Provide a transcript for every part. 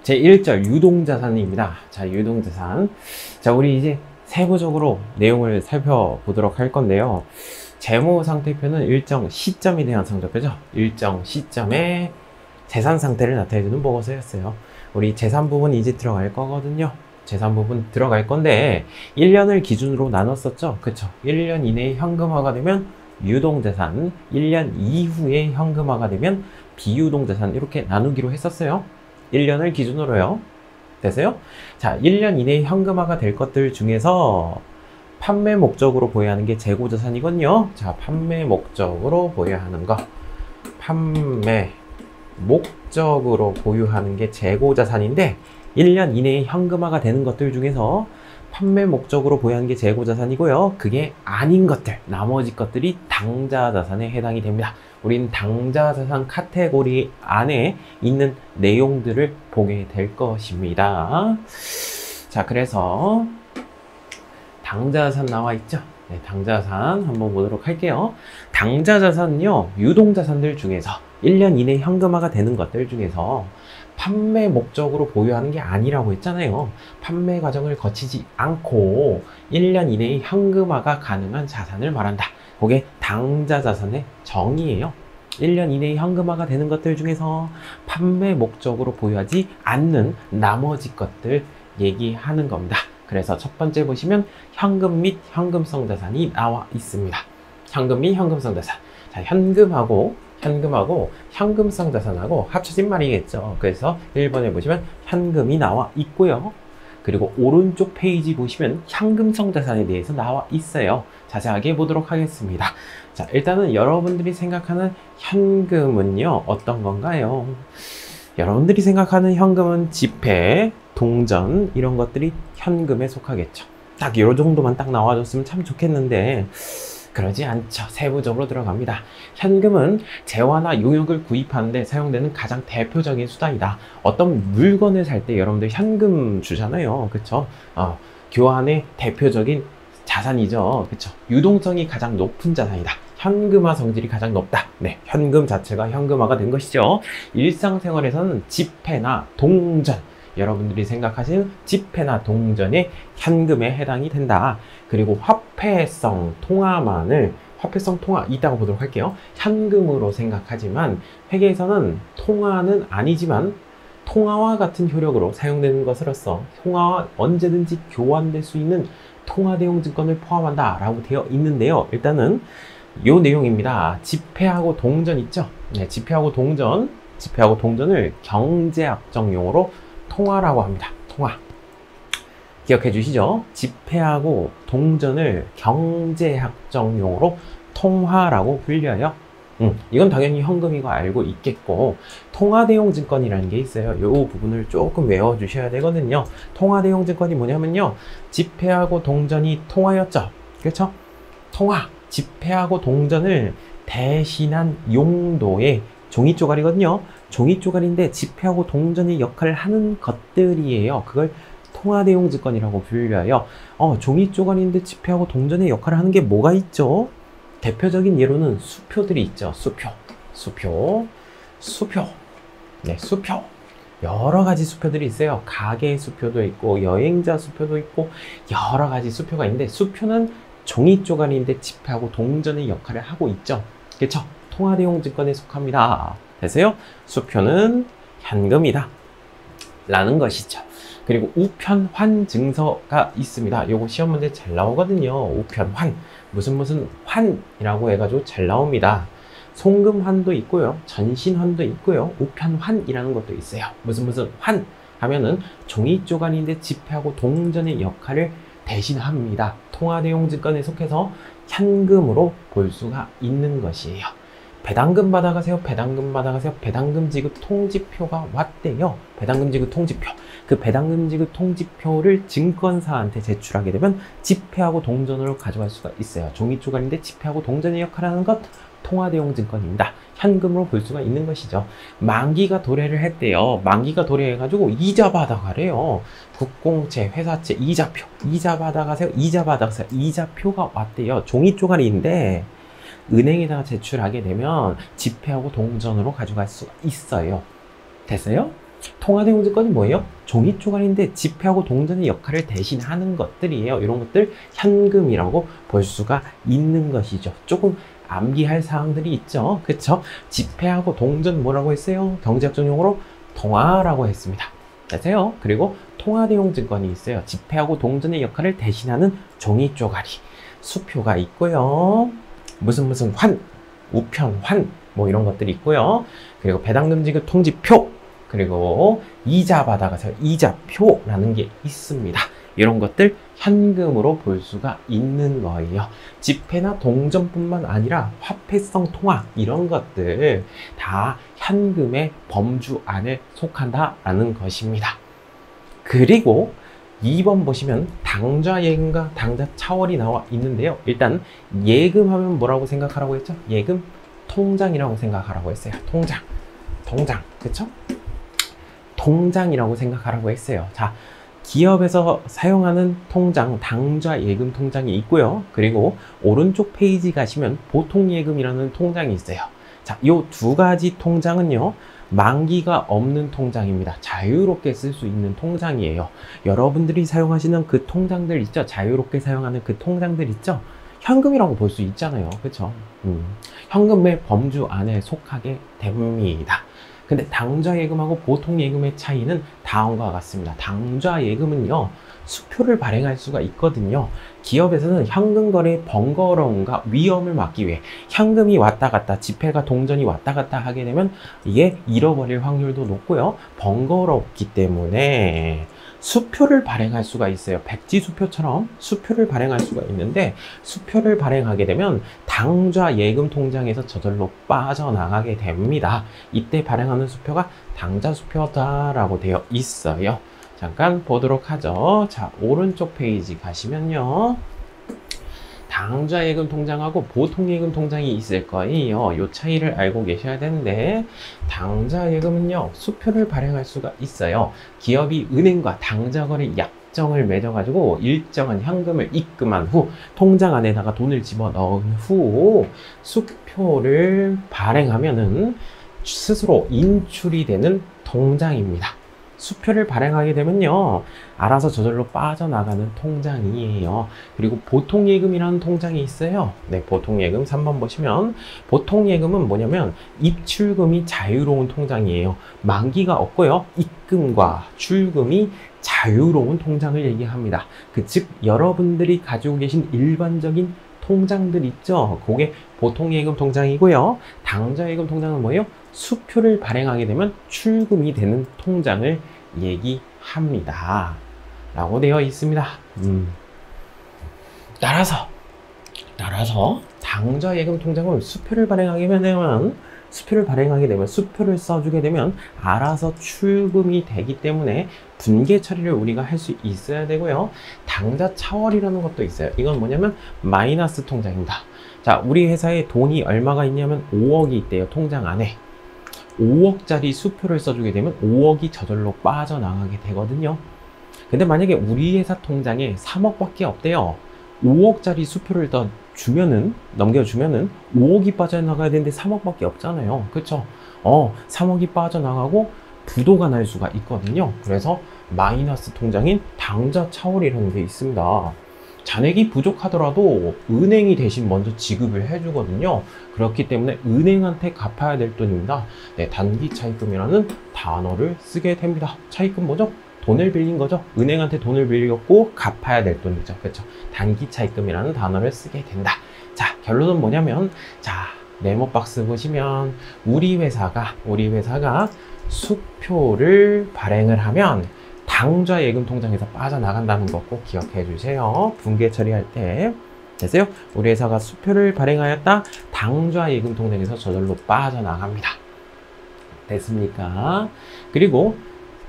제1절 유동자산입니다. 자, 유동자산. 자, 우리 이제 세부적으로 내용을 살펴보도록 할 건데요. 재무상태표는 일정 시점에 대한 성적표죠. 일정 시점에 재산 상태를 나타내주는 보고서였어요. 우리 재산 부분 이제 들어갈 거거든요. 재산 부분 들어갈 건데 1년을 기준으로 나눴었죠. 그쵸? 1년 이내에 현금화가 되면 유동자산, 1년 이후에 현금화가 되면 비유동자산 이렇게 나누기로 했었어요. 1년을 기준으로요. 됐어요? 자, 1년 이내에 현금화가 될 것들 중에서 판매 목적으로 보여야 하는 게 재고자산이거든요. 자, 판매 목적으로 보여야 하는 거. 판매 목적으로 보유하는 게 재고자산인데 1년 이내에 현금화가 되는 것들 중에서 판매 목적으로 보유하는 게 재고자산이고요. 그게 아닌 것들, 나머지 것들이 당자자산에 해당이 됩니다. 우리는 당자자산 카테고리 안에 있는 내용들을 보게 될 것입니다. 자, 그래서 당자자산 나와 있죠? 네, 당자자산 한번 보도록 할게요. 당자자산은요, 유동자산들 중에서 1년 이내 현금화가 되는 것들 중에서 판매 목적으로 보유하는 게 아니라고 했잖아요. 판매 과정을 거치지 않고 1년 이내에 현금화가 가능한 자산을 말한다. 그게 당자자산의 정의예요. 1년 이내에 현금화가 되는 것들 중에서 판매 목적으로 보유하지 않는 나머지 것들 얘기하는 겁니다. 그래서 첫 번째 보시면 현금 및 현금성 자산이 나와 있습니다. 현금 및 현금성 자산. 자, 현금하고 현금성 자산하고 합쳐진 말이겠죠. 그래서 1번에 보시면 현금이 나와 있고요. 그리고 오른쪽 페이지 보시면 현금성 자산에 대해서 나와 있어요. 자세하게 보도록 하겠습니다. 자, 일단은 여러분들이 생각하는 현금은요, 어떤 건가요? 여러분들이 생각하는 현금은 지폐, 동전 이런 것들이 현금에 속하겠죠. 딱 이 정도만 딱 나와줬으면 참 좋겠는데 그러지 않죠. 세부적으로 들어갑니다. 현금은 재화나 용역을 구입하는데 사용되는 가장 대표적인 수단이다. 어떤 물건을 살 때 여러분들 현금 주잖아요. 그쵸? 교환의 대표적인 자산이죠. 그쵸? 유동성이 가장 높은 자산이다. 현금화 성질이 가장 높다. 네, 현금 자체가 현금화가 된 것이죠. 일상생활에서는 지폐나 동전, 여러분들이 생각하시는 지폐나 동전이 현금에 해당이 된다. 그리고 화폐성 통화만을, 화폐성 통화 이따가 보도록 할게요. 현금으로 생각하지만 회계에서는 통화는 아니지만 통화와 같은 효력으로 사용되는 것으로서 통화와 언제든지 교환될 수 있는 통화 대용 증권을 포함한다 라고 되어 있는데요. 일단은 요 내용입니다. 지폐하고 동전 있죠? 네, 지폐하고 동전을 경제학적 용어로 통화라고 합니다. 통화. 기억해 주시죠? 지폐하고 동전을 경제학적 용어로 통화라고 불려요. 이건 당연히 현금이고 알고 있겠고, 통화대용 증권이라는 게 있어요. 이 부분을 조금 외워주셔야 되거든요. 통화대용 증권이 뭐냐면요, 지폐하고 동전이 통화였죠. 그렇죠? 통화, 지폐하고 동전을 대신한 용도의 종이 쪼가리거든요. 종이 쪼가리인데 지폐하고 동전의 역할을 하는 것들이에요. 그걸 통화대용 증권이라고 불려요. 종이 쪼가리인데 지폐하고 동전의 역할을 하는 게 뭐가 있죠? 대표적인 예로는 수표들이 있죠. 수표. 네, 수표. 여러 가지 수표들이 있어요. 가계 수표도 있고, 여행자 수표도 있고, 여러 가지 수표가 있는데, 수표는 종이 쪼가리인데 지폐하고 동전의 역할을 하고 있죠. 그렇죠? 통화대용 증권에 속합니다. 됐어요? 수표는 현금이다 라는 것이죠. 그리고 우편환 증서가 있습니다. 요거 시험 문제 잘 나오거든요. 우편환, 무슨 환이라고 해가지고 잘 나옵니다. 송금환도 있고요, 전신환도 있고요, 우편환이라는 것도 있어요. 무슨 환 하면은 종이 쪼가리인데 지폐하고 동전의 역할을 대신합니다. 통화대용 증권에 속해서 현금으로 볼 수가 있는 것이에요. 배당금 받아가세요. 배당금 지급 통지표가 왔대요. 배당금 지급 통지표. 그 배당금 지급 통지표를 증권사한테 제출하게 되면 지폐하고 동전으로 가져갈 수가 있어요. 종이 쪼가리인데 지폐하고 동전의 역할을 하는 것, 통화대용 증권입니다. 현금으로 볼 수가 있는 것이죠. 만기가 도래를 했대요. 만기가 도래해가지고 이자 받아가래요. 국공채, 회사채, 이자 받아가세요. 이자표가 왔대요. 종이 쪼가리인데 은행에다가 제출하게 되면 지폐하고 동전으로 가져갈 수가 있어요. 됐어요? 통화대용증권이 뭐예요? 종이 쪼가리인데 지폐하고 동전의 역할을 대신하는 것들이에요. 이런 것들 현금이라고 볼 수가 있는 것이죠. 조금 암기할 사항들이 있죠. 그쵸? 지폐하고 동전 뭐라고 했어요? 경제학적 용어로 통화라고 했습니다. 아세요? 그리고 통화대용증권이 있어요. 지폐하고 동전의 역할을 대신하는 종이 쪼가리. 수표가 있고요. 무슨 환, 우편, 환, 뭐 이런 것들이 있고요. 그리고 배당금지급 통지표, 그리고 이자 받아가서 이자표라는 게 있습니다. 이런 것들 현금으로 볼 수가 있는 거예요. 지폐나 동전뿐만 아니라 화폐성 통화 이런 것들 다 현금의 범주 안에 속한다라는 것입니다. 그리고 2번 보시면 당좌 예금과 당좌 차월이 나와 있는데요. 일단 예금하면 뭐라고 생각하라고 했죠? 예금 통장이라고 생각하라고 했어요. 통장, 그쵸? 통장이라고 생각하라고 했어요. 자, 기업에서 사용하는 통장, 당좌 예금 통장이 있고요. 그리고 오른쪽 페이지 가시면 보통 예금이라는 통장이 있어요. 자, 요 두 가지 통장은요, 만기가 없는 통장입니다. 자유롭게 쓸 수 있는 통장이에요. 여러분들이 사용하시는 그 통장들 있죠? 자유롭게 사용하는 그 통장들 있죠? 현금이라고 볼 수 있잖아요. 그쵸? 현금의 범주 안에 속하게 됩니다. 근데 당좌 예금하고 보통 예금의 차이는 다음과 같습니다. 당좌 예금은요, 수표를 발행할 수가 있거든요. 기업에서는 현금 거래의 번거로움과 위험을 막기 위해 현금이 왔다 갔다, 지폐가 동전이 왔다 갔다 하게 되면 이게 잃어버릴 확률도 높고요. 번거롭기 때문에 수표를 발행할 수가 있어요. 백지 수표처럼 수표를 발행할 수가 있는데, 수표를 발행하게 되면 당좌 예금 통장에서 저절로 빠져나가게 됩니다. 이때 발행하는 수표가 당좌 수표다라고 되어 있어요. 잠깐 보도록 하죠. 자, 오른쪽 페이지 가시면요, 당좌 예금 통장하고 보통 예금 통장이 있을 거예요. 이 차이를 알고 계셔야 되는데, 당좌 예금은요, 수표를 발행할 수가 있어요. 기업이 은행과 당좌 거래 약정을 맺어가지고 일정한 현금을 입금한 후 통장 안에다가 돈을 집어넣은 후 수표를 발행하면은 스스로 인출이 되는 통장입니다. 수표를 발행하게 되면요, 알아서 저절로 빠져나가는 통장이에요. 그리고 보통예금이라는 통장이 있어요. 네, 보통예금 3번 보시면, 보통예금은 뭐냐면 입출금이 자유로운 통장이에요. 만기가 없고요, 입금과 출금이 자유로운 통장을 얘기합니다. 즉 여러분들이 가지고 계신 일반적인 통장들 있죠? 그게 보통예금 통장이고요. 당좌예금 통장은 뭐예요? 수표를 발행하게 되면 출금이 되는 통장을 얘기합니다. 라고 되어 있습니다. 따라서 당좌예금 통장은 수표를 발행하게 되면 수표를 써주게 되면 알아서 출금이 되기 때문에 분계 처리를 우리가 할 수 있어야 되고요. 당좌 차월이라는 것도 있어요. 이건 뭐냐면 마이너스 통장입니다. 자, 우리 회사에 돈이 얼마가 있냐면 5억이 있대요. 통장 안에 5억짜리 수표를 써주게 되면 5억이 저절로 빠져나가게 되거든요. 근데 만약에 우리 회사 통장에 3억밖에 없대요. 5억짜리 수표를 더 넘겨주면은 5억이 빠져나가야 되는데 3억밖에 없잖아요. 그쵸? 3억이 빠져나가고 부도가 날 수가 있거든요. 그래서 마이너스 통장인 당좌 차월이라는 게 있습니다. 잔액이 부족하더라도 은행이 대신 먼저 지급을 해주거든요. 그렇기 때문에 은행한테 갚아야 될 돈입니다. 네, 단기 차입금이라는 단어를 쓰게 됩니다. 차입금 뭐죠? 돈을 빌린 거죠. 은행한테 돈을 빌렸고 갚아야 될 돈이죠. 그렇죠? 단기 차입금이라는 단어를 쓰게 된다. 자, 결론은 뭐냐면, 자, 네모박스 보시면 우리 회사가 수표를 발행을 하면 당좌 예금 통장에서 빠져나간다는 거 꼭 기억해 주세요. 분계 처리할 때. 됐어요? 우리 회사가 수표를 발행하였다. 당좌 예금 통장에서 저절로 빠져나갑니다. 됐습니까? 그리고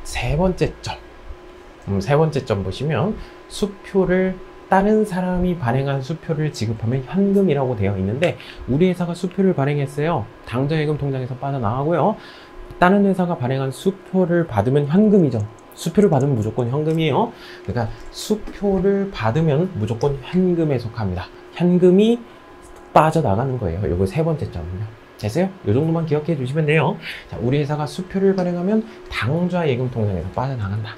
세 번째 점 보시면, 수표를 다른 사람이 발행한 수표를 지급하면 현금이라고 되어 있는데, 우리 회사가 수표를 발행했어요. 당좌 예금 통장에서 빠져나가고요. 다른 회사가 발행한 수표를 받으면 현금이죠. 수표를 받으면 무조건 현금이에요. 그러니까 수표를 받으면 무조건 현금에 속합니다. 현금이 빠져나가는 거예요. 요거 세 번째 점은요. 됐어요? 이 정도만 기억해 주시면 돼요. 자, 우리 회사가 수표를 발행하면 당좌 예금 통장에서 빠져나간다.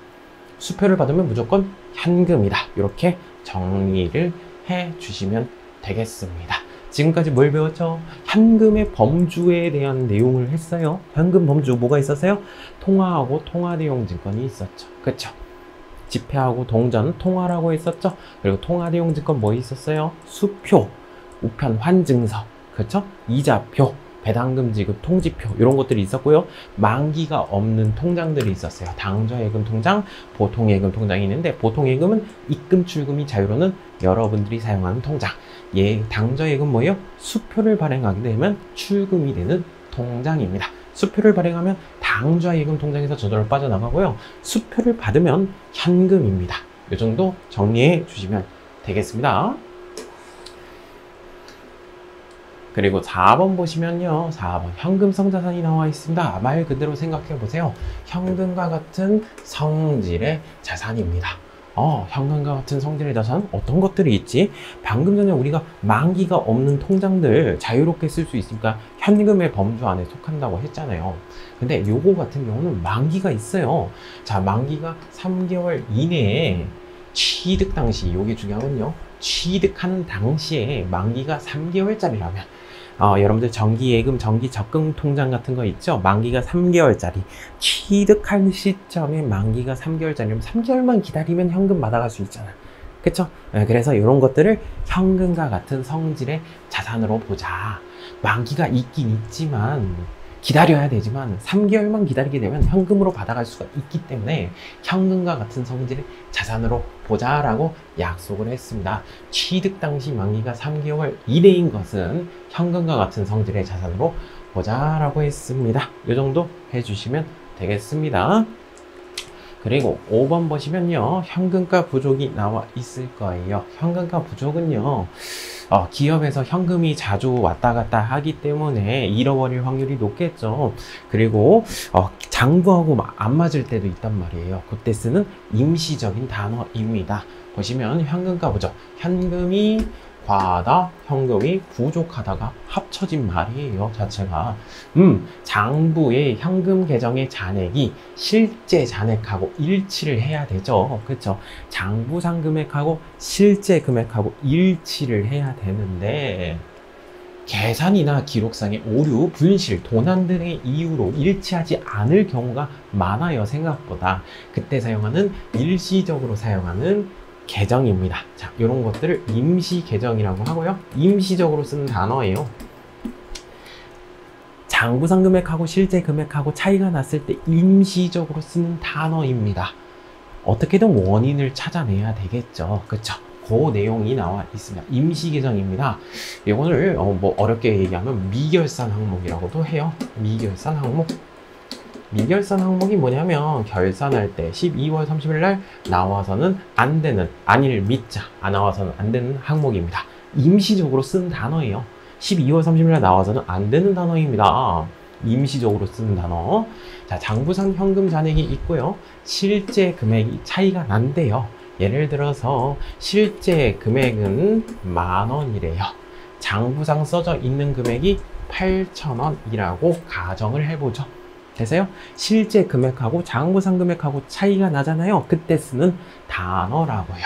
수표를 받으면 무조건 현금이다. 이렇게 정리를 해 주시면 되겠습니다. 지금까지 뭘 배웠죠? 현금의 범주에 대한 내용을 했어요. 현금 범주 뭐가 있었어요? 통화하고 통화대용 증권이 있었죠. 그쵸? 지폐하고 동전, 통화라고 했었죠. 그리고 통화대용 증권 뭐 있었어요? 수표, 우편 환증서, 그쵸? 이자표, 배당금 지급 통지표 이런 것들이 있었고요. 만기가 없는 통장들이 있었어요. 당좌예금 통장, 보통예금 통장이 있는데 보통예금은 입금 출금이 자유로는 여러분들이 사용하는 통장. 당좌예금 뭐예요? 수표를 발행하게 되면 출금이 되는 통장입니다. 수표를 발행하면 당좌예금 통장에서 저절로 빠져나가고요. 수표를 받으면 현금입니다. 이 정도 정리해 주시면 되겠습니다. 그리고 4번 보시면요. 4번 현금성 자산이 나와 있습니다. 말 그대로 생각해 보세요. 현금과 같은 성질의 자산입니다. 현금과 같은 성질의 자산 어떤 것들이 있지? 방금 전에 우리가 만기가 없는 통장들 자유롭게 쓸 수 있으니까 현금의 범주 안에 속한다고 했잖아요. 근데 요거 같은 경우는 만기가 있어요. 자, 만기가 3개월 이내에 취득 당시, 요게 중요하거든요. 취득하는 당시에 만기가 3개월짜리라면 여러분들 정기예금, 정기적금 통장 같은 거 있죠? 만기가 3개월짜리. 취득할 시점에 만기가 3개월짜리면 3개월만 기다리면 현금 받아갈 수 있잖아. 그쵸? 그래서 이런 것들을 현금과 같은 성질의 자산으로 보자. 만기가 있긴 있지만 기다려야 되지만 3개월만 기다리게 되면 현금으로 받아갈 수가 있기 때문에 현금과 같은 성질의 자산으로 보자라고 약속을 했습니다. 취득 당시 만기가 3개월 이내인 것은 현금과 같은 성질의 자산으로 보자라고 했습니다. 이 정도 해주시면 되겠습니다. 그리고 5번 보시면요. 현금가 부족이 나와 있을 거예요. 현금가 부족은요. 기업에서 현금이 자주 왔다 갔다 하기 때문에 잃어버릴 확률이 높겠죠. 그리고 장부하고 안 맞을 때도 있단 말이에요. 그때 쓰는 임시적인 단어입니다. 보시면 현금가 부족, 현금이 과하다, 현금이 부족하다가 합쳐진 말이에요. 자체가 장부의 현금 계정의 잔액이 실제 잔액하고 일치를 해야 되죠. 그렇죠? 장부상 금액하고 실제 금액하고 일치를 해야 되는데 계산이나 기록상의 오류, 분실, 도난 등의 이유로 일치하지 않을 경우가 많아요. 생각보다. 그때 사용하는 일시적으로 사용하는 계정입니다. 자, 이런 것들을 임시 계정이라고 하고요. 임시적으로 쓰는 단어예요. 장부상 금액하고 실제 금액하고 차이가 났을 때 임시적으로 쓰는 단어입니다. 어떻게든 원인을 찾아내야 되겠죠. 그쵸? 그 내용이 나와 있습니다. 임시 계정입니다. 이거를 뭐 어렵게 얘기하면 미결산 항목이라고도 해요. 미결산 항목. 미결산 항목이 뭐냐면 결산할 때 12월 30일 날 나와서는 안 되는, 아니를 믿자, 안 나와서는 안 되는 항목입니다. 임시적으로 쓰는 단어예요. 12월 30일 날 나와서는 안 되는 단어입니다. 임시적으로 쓰는 단어. 자, 장부상 현금 잔액이 있고요. 실제 금액이 차이가 난대요. 예를 들어서 실제 금액은 10,000원이래요. 장부상 써져 있는 금액이 8,000원이라고 가정을 해보죠. 되세요? 실제 금액하고 장부상 금액하고 차이가 나잖아요. 그때 쓰는 단어라고요.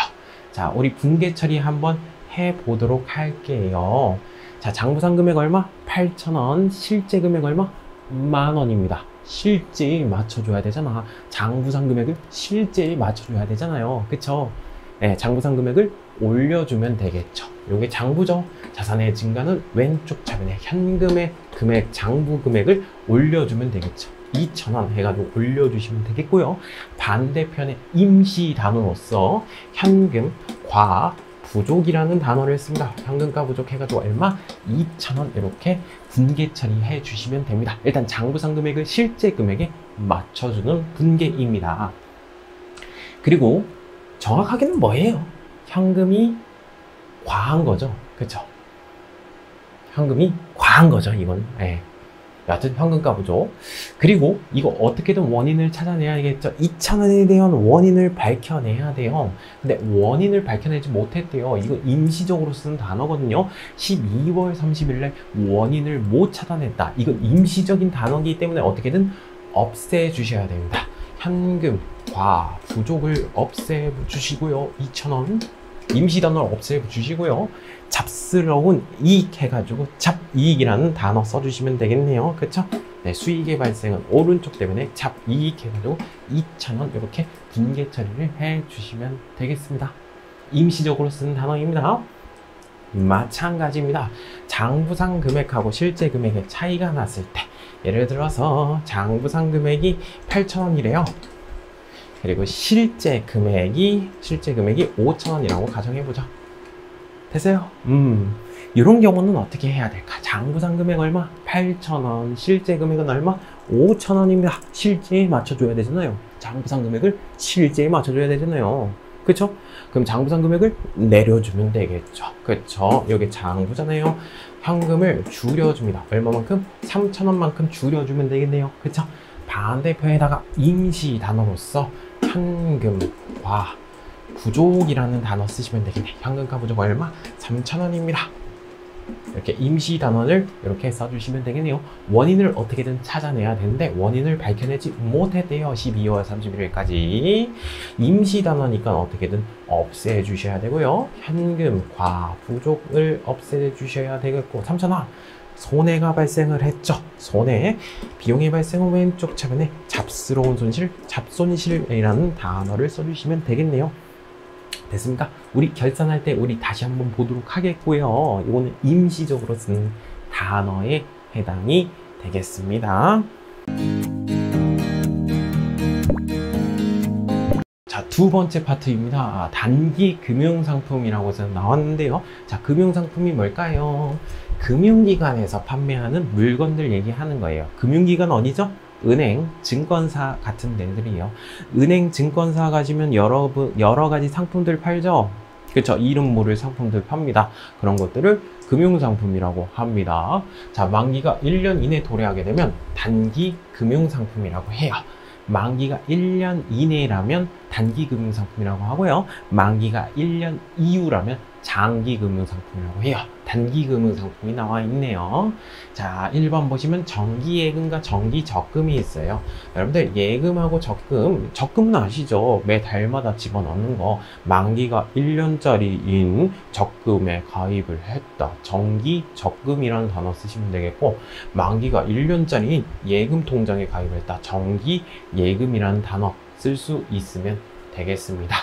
자, 우리 분계 처리 한번 해보도록 할게요. 자, 장부상 금액 얼마? 8,000원. 실제 금액 얼마? 10,000원입니다. 실제에 맞춰줘야 되잖아. 장부상 금액을 실제에 맞춰줘야 되잖아요. 그쵸? 네, 장부상 금액을 올려주면 되겠죠. 요게 장부죠. 자산의 증가는 왼쪽 차변에 현금의 금액, 장부 금액을 올려주면 되겠죠. 2,000원 해가지고 올려주시면 되겠고요. 반대편에 임시 단어로서 현금 과 부족이라는 단어를 씁니다. 현금가 부족 해가지고 얼마? 2,000원 이렇게 분계 처리해 주시면 됩니다. 일단 장부상 금액을 실제 금액에 맞춰주는 분계입니다. 그리고 정확하게는 뭐예요? 현금이 과한 거죠. 그쵸? 현금이 과한 거죠, 이건. 네. 여하튼 현금가 부족. 그리고 이거 어떻게든 원인을 찾아내야겠죠. 2,000원에 대한 원인을 밝혀내야 돼요. 근데 원인을 밝혀내지 못했대요. 이거 임시적으로 쓰는 단어거든요. 12월 30일에 원인을 못 찾아냈다. 이건 임시적인 단어이기 때문에 어떻게든 없애주셔야 됩니다. 현금 과 부족을 없애주시고요. 2,000원 임시 단어를 없애주시고요. 잡스러운 이익 해가지고 잡이익이라는 단어 써주시면 되겠네요. 그쵸? 네, 수익의 발생은 오른쪽 때문에 잡이익 해가지고 2,000원 이렇게 분계 처리를 해주시면 되겠습니다. 임시적으로 쓰는 단어입니다. 마찬가지입니다. 장부상 금액하고 실제 금액의 차이가 났을 때, 예를 들어서 장부상 금액이 8,000원이래요. 그리고 실제 금액이 5,000원이라고 가정해보죠. 됐어요? 이런 경우는 어떻게 해야 될까? 장부상 금액 얼마? 8,000원. 실제 금액은 얼마? 5,000원입니다. 실제에 맞춰줘야 되잖아요. 장부상 금액을 실제에 맞춰줘야 되잖아요. 그쵸? 그럼 장부상 금액을 내려주면 되겠죠. 그쵸? 여기 장부잖아요. 현금을 줄여줍니다. 얼마만큼? 3,000원만큼 줄여주면 되겠네요. 그쵸? 반대편에다가 임시 단어로서 현금과 부족이라는 단어 쓰시면 되겠네. 현금과 부족 얼마? 3,000원입니다. 이렇게 임시 단어를 이렇게 써주시면 되겠네요. 원인을 어떻게든 찾아내야 되는데 원인을 밝혀내지 못했대요. 12월 31일까지. 임시 단어니까 어떻게든 없애주셔야 되고요. 현금과 부족을 없애주셔야 되겠고 3,000원. 손해가 발생을 했죠. 손해. 비용의 발생은 왼쪽 차변에 잡스러운 손실, 잡손실이라는 단어를 써주시면 되겠네요. 됐습니까? 우리 결산할 때 우리 다시 한번 보도록 하겠고요. 이거는 임시적으로 쓰는 단어에 해당이 되겠습니다. 자, 두 번째 파트입니다. 단기 금융상품이라고 해서 나왔는데요. 자, 금융상품이 뭘까요? 금융기관에서 판매하는 물건들 얘기하는 거예요. 금융기관 어디죠? 은행, 증권사 같은 데들이요. 은행, 증권사 가시면 여러 가지 상품들 팔죠. 그렇죠? 이름 모를 상품들 팝니다. 그런 것들을 금융상품이라고 합니다. 자, 만기가 1년 이내 도래하게 되면 단기 금융상품이라고 해요. 만기가 1년 이내라면 단기 금융상품이라고 하고요. 만기가 1년 이후라면 장기 금융상품이라고 해요. 단기 금융상품이 나와 있네요. 자, 1번 보시면 정기예금과 정기적금이 있어요. 여러분들 예금하고 적금은 아시죠? 매 달마다 집어넣는 거. 만기가 1년짜리인 적금에 가입을 했다. 정기적금이라는 단어 쓰시면 되겠고, 만기가 1년짜리인 예금 통장에 가입을 했다. 정기예금이라는 단어 쓸 수 있으면 되겠습니다.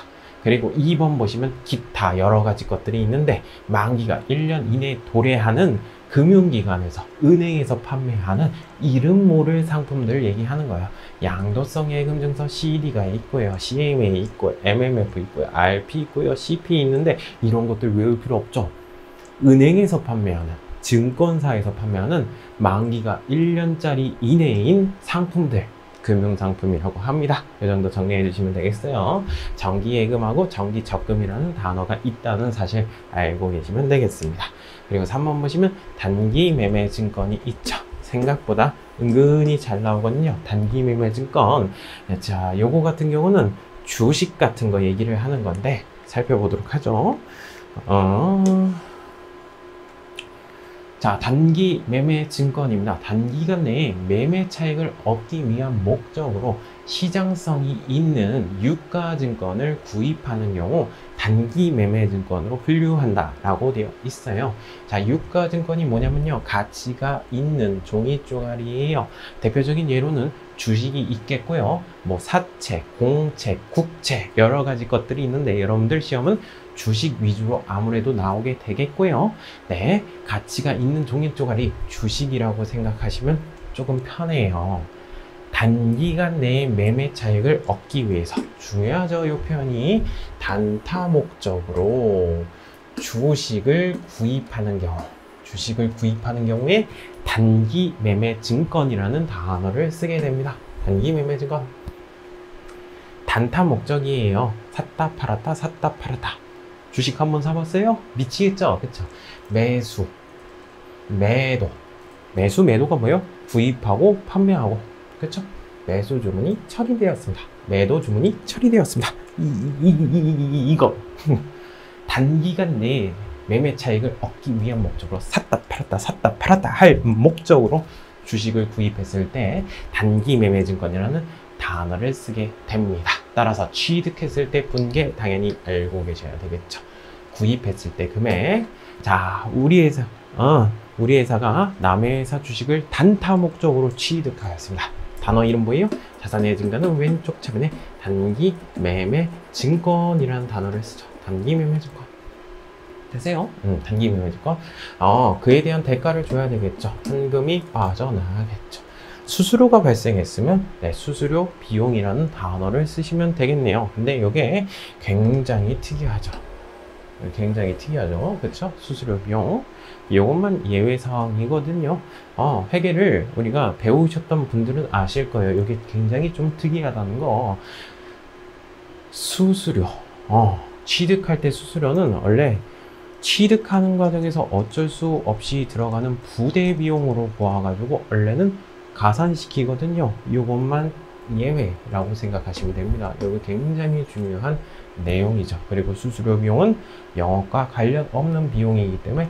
그리고 2번 보시면 기타 여러 가지 것들이 있는데, 만기가 1년 이내에 도래하는 금융기관에서, 은행에서 판매하는 이름 모를 상품들 얘기하는 거예요. 양도성 예금증서 CD가 있고요, CMA 있고요, MMF 있고요, RP 있고요, CP 있는데 이런 것들 외울 필요 없죠. 은행에서 판매하는, 증권사에서 판매하는 만기가 1년짜리 이내인 상품들, 금융상품이라고 합니다. 이 정도 정리해 주시면 되겠어요. 정기예금하고 정기적금이라는 단어가 있다는 사실 알고 계시면 되겠습니다. 그리고 3번 보시면 단기 매매 증권이 있죠. 생각보다 은근히 잘 나오거든요. 단기 매매 증권. 자, 요거 같은 경우는 주식 같은 거 얘기를 하는 건데 살펴보도록 하죠. 자, 단기 매매 증권입니다. 단기간 내에 매매 차익을 얻기 위한 목적으로 시장성이 있는 유가증권을 구입하는 경우 단기 매매 증권으로 분류한다 라고 되어 있어요. 자, 유가증권이 뭐냐면요, 가치가 있는 종이 쪼가리예요. 대표적인 예로는 주식이 있겠고요, 뭐 사채, 공채, 국채 여러 가지 것들이 있는데 여러분들 시험은 주식 위주로 아무래도 나오게 되겠고요. 네, 가치가 있는 종이 쪼가리 주식이라고 생각하시면 조금 편해요. 단기간 내에 매매 차익을 얻기 위해서, 중요하죠, 이 표현이. 단타 목적으로 주식을 구입하는 경우에 단기 매매 증권이라는 단어를 쓰게 됩니다. 단기 매매 증권. 단타 목적이에요. 샀다 팔았다 샀다 팔았다. 주식 한번 사봤어요? 미치겠죠? 그쵸? 매수, 매도, 매수 매도가 뭐예요? 구입하고 판매하고, 그렇죠? 매수 주문이 처리되었습니다. 매도 주문이 처리되었습니다. 이거 단기간 내에 매매 차익을 얻기 위한 목적으로 샀다 팔았다 할 목적으로 주식을 구입했을 때 단기 매매 증권이라는 단어를 쓰게 됩니다. 따라서 취득했을 때 분계 당연히 알고 계셔야 되겠죠. 구입했을 때 금액. 자, 우리 회사가 남의 회사 주식을 단타 목적으로 취득하였습니다. 단어 이름 뭐예요? 자산의 증가는 왼쪽 차변에 단기 매매 증권이라는 단어를 쓰죠. 단기 매매 증권. 되세요? 단기 매매 증권. 그에 대한 대가를 줘야 되겠죠. 현금이 빠져나가겠죠. 수수료가 발생했으면 수수료 비용이라는 단어를 쓰시면 되겠네요. 근데 이게 굉장히 특이하죠. 그렇죠? 수수료 비용. 이것만 예외 사항이거든요. 회계를 우리가 배우셨던 분들은 아실 거예요. 이게 굉장히 좀 특이하다는 거. 수수료. 취득할 때 수수료는 원래 취득하는 과정에서 어쩔 수 없이 들어가는 부대 비용으로 보아가지고 원래는 가산시키거든요. 이것만 예외라고 생각하시면 됩니다. 여기 굉장히 중요한 내용이죠. 그리고 수수료 비용은 영업과 관련 없는 비용이기 때문에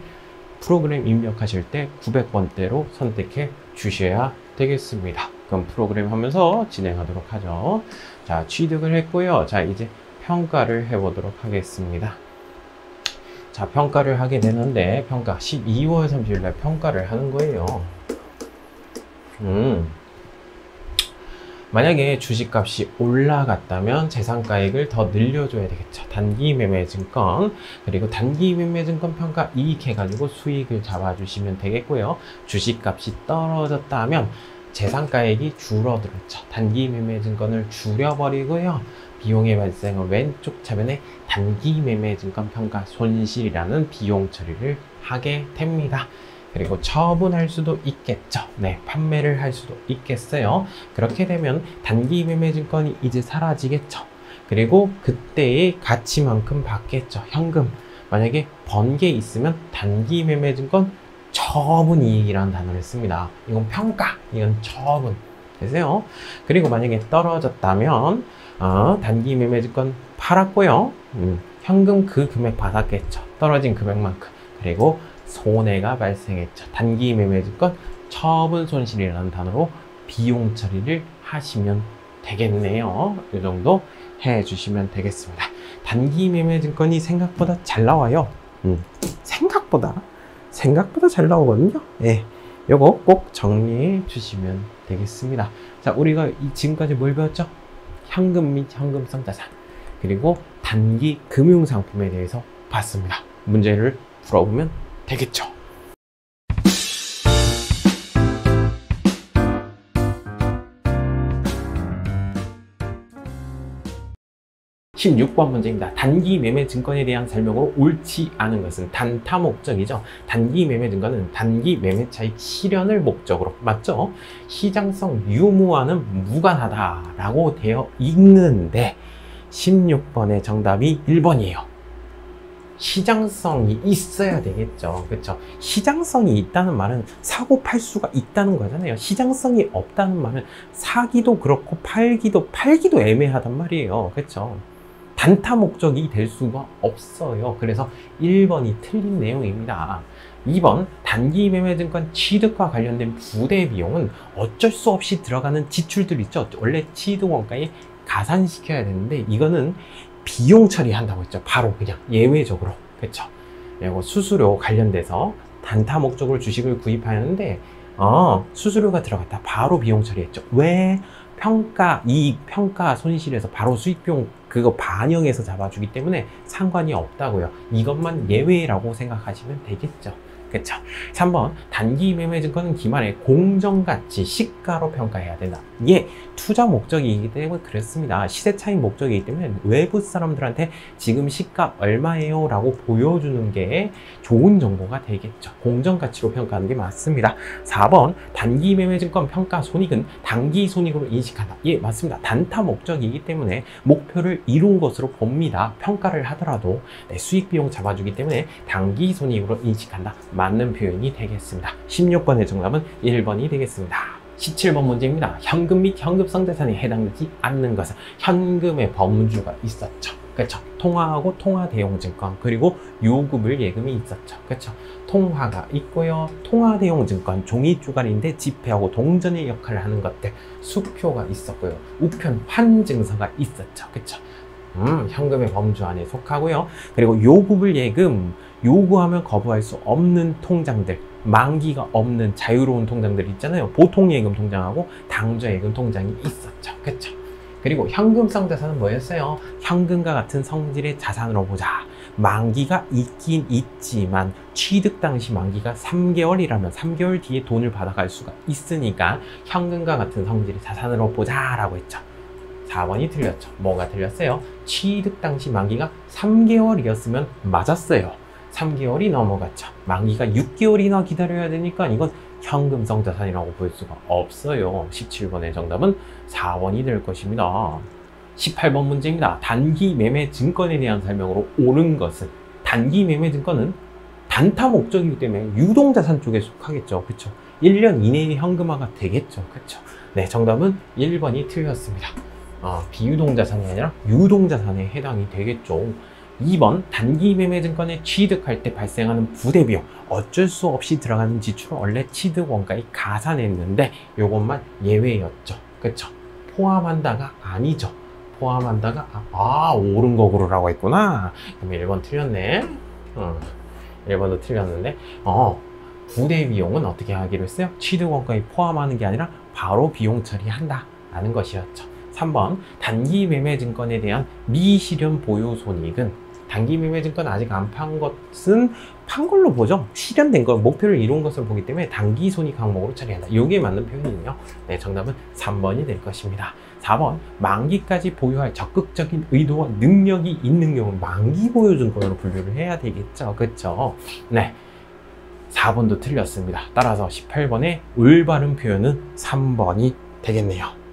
프로그램 입력하실 때 900번대로 선택해 주셔야 되겠습니다. 그럼 프로그램 하면서 진행하도록 하죠. 자, 취득을 했고요. 자, 이제 평가를 해보도록 하겠습니다. 자, 평가를 하게 되는데 평가 12월 30일 날 평가를 하는 거예요. 만약에 주식값이 올라갔다면 재산가액을 더 늘려줘야 되겠죠. 단기 매매증권, 그리고 단기 매매증권 평가 이익해가지고 수익을 잡아주시면 되겠고요. 주식값이 떨어졌다면 재산가액이 줄어들었죠. 단기 매매증권을 줄여버리고요. 비용의 발생은 왼쪽 차변에 단기 매매증권 평가 손실이라는 비용 처리를 하게 됩니다. 그리고 처분할 수도 있겠죠. 판매를 할 수도 있겠어요. 그렇게 되면 단기 매매 증권이 이제 사라지겠죠. 그리고 그때의 가치만큼 받겠죠. 현금. 만약에 번 게 있으면 단기 매매 증권 처분 이익이라는 단어를 씁니다. 이건 평가, 이건 처분. 되세요? 그리고 만약에 떨어졌다면 단기 매매 증권 팔았고요. 현금 그 금액 받았겠죠. 떨어진 금액만큼. 그리고 손해가 발생했죠. 단기 매매증권 처분 손실이라는 단어로 비용 처리를 하시면 되겠네요. 이 정도 해주시면 되겠습니다. 단기 매매증권이 생각보다 잘 나와요. 생각보다 잘 나오거든요. 요거 꼭 정리해 주시면 되겠습니다. 자, 우리가 지금까지 뭘 배웠죠? 현금 및 현금성 자산, 그리고 단기 금융상품에 대해서 봤습니다. 문제를 풀어보면 되겠죠. 16번 문제입니다. 단기 매매 증권에 대한 설명으로 옳지 않은 것은 단타 목적이죠. 단기 매매 증권은 단기 매매 차익 실현을 목적으로, 맞죠? 시장성 유무와는 무관하다라고 되어 있는데 16번의 정답이 1번이에요. 시장성이 있어야 되겠죠. 그렇죠? 시장성이 있다는 말은 사고 팔 수가 있다는 거잖아요. 시장성이 없다는 말은 사기도 그렇고 팔기도 애매하단 말이에요. 그렇죠? 단타 목적이 될 수가 없어요. 그래서 1번이 틀린 내용입니다. 2번, 단기 매매증권 취득과 관련된 부대 비용은 어쩔 수 없이 들어가는 지출들 있죠. 원래 취득 원가에 가산시켜야 되는데 이거는 비용 처리한다고 했죠. 바로 그냥 예외적으로. 그렇죠? 그리고 수수료 관련돼서 단타 목적으로 주식을 구입하는데 수수료가 들어갔다. 바로 비용 처리했죠. 왜? 평가 이익, 평가 손실에서 바로 수익 비용 그거 반영해서 잡아주기 때문에 상관이 없다고요. 이것만 예외라고 생각하시면 되겠죠. 그렇죠? 3번, 단기 매매 증권은 기만의 공정가치, 시가로 평가해야 된다. 이게 투자 목적이기 때문에 그렇습니다. 시세 차익 목적이기 때문에 외부 사람들한테 지금 시가 얼마예요? 라고 보여주는 게 좋은 정보가 되겠죠. 공정가치로 평가하는 게 맞습니다. 4번, 단기 매매 증권 평가 손익은 단기 손익으로 인식한다. 예, 맞습니다. 단타 목적이기 때문에 목표를 이룬 것으로 봅니다. 평가를 하더라도 수익 비용 잡아주기 때문에 단기 손익으로 인식한다. 맞는 표현이 되겠습니다. 16번의 정답은 1번이 되겠습니다. 17번 문제입니다. 현금 및 현금성대산에 해당되지 않는 것은 현금의 범주가 있었죠. 그렇죠. 통화하고 통화대용증권, 그리고 요구불 예금이 있었죠. 그렇죠. 통화가 있고요. 통화대용증권, 종이 쪼가리인데 지폐하고 동전의 역할을 하는 것들, 수표가 있었고요. 우편 환증서가 있었죠. 그렇죠. 현금의 범주 안에 속하고요. 그리고 요구불 예금, 요구하면 거부할 수 없는 통장들, 만기가 없는 자유로운 통장들 있잖아요. 보통예금 통장하고 당좌예금 통장이 있었죠. 그렇죠. 그리고 현금성 자산은 뭐였어요? 현금과 같은 성질의 자산으로 보자. 만기가 있긴 있지만 취득 당시 만기가 3개월이라면 3개월 뒤에 돈을 받아갈 수가 있으니까 현금과 같은 성질의 자산으로 보자 라고 했죠. 4번이 틀렸죠. 뭐가 틀렸어요? 취득 당시 만기가 3개월이었으면 맞았어요. 3개월이 넘어갔죠. 만기가 6개월이나 기다려야 되니까 이건 현금성 자산이라고 볼 수가 없어요. 17번의 정답은 4번이 될 것입니다. 18번 문제입니다. 단기 매매 증권에 대한 설명으로 옳은 것은, 단기 매매 증권은 단타 목적이기 때문에 유동자산 쪽에 속하겠죠. 그렇죠. 1년 이내에 현금화가 되겠죠. 그렇죠. 네, 정답은 1번이 틀렸습니다. 비유동자산이 아니라 유동자산에 해당이 되겠죠. 2번, 단기 매매 증권에 취득할 때 발생하는 부대비용, 어쩔 수 없이 들어가는 지출을 원래 취득 원가에 가산했는데 요것만 예외였죠. 그쵸? 포함한다가 아니죠. 포함한다가 옳은 거 고르라고 했구나. 그럼 1번 틀렸네. 1번도 틀렸는데 부대비용은 어떻게 하기로 했어요? 취득 원가에 포함하는 게 아니라 바로 비용 처리한다 라는 것이었죠. 3번, 단기 매매 증권에 대한 미실현 보유 손익은, 단기 매매 증권 아직 안 판 것은 판 걸로 보죠. 실현된 것, 목표를 이룬 것을 보기 때문에 단기 손익 항목으로 처리한다. 이게 맞는 표현이네요. 네, 정답은 3번이 될 것입니다. 4번, 만기까지 보유할 적극적인 의도와 능력이 있는 경우는 만기 보유 증권으로 분류를 해야 되겠죠. 그렇죠? 네, 4번도 틀렸습니다. 따라서 18번의 올바른 표현은 3번이 되겠네요.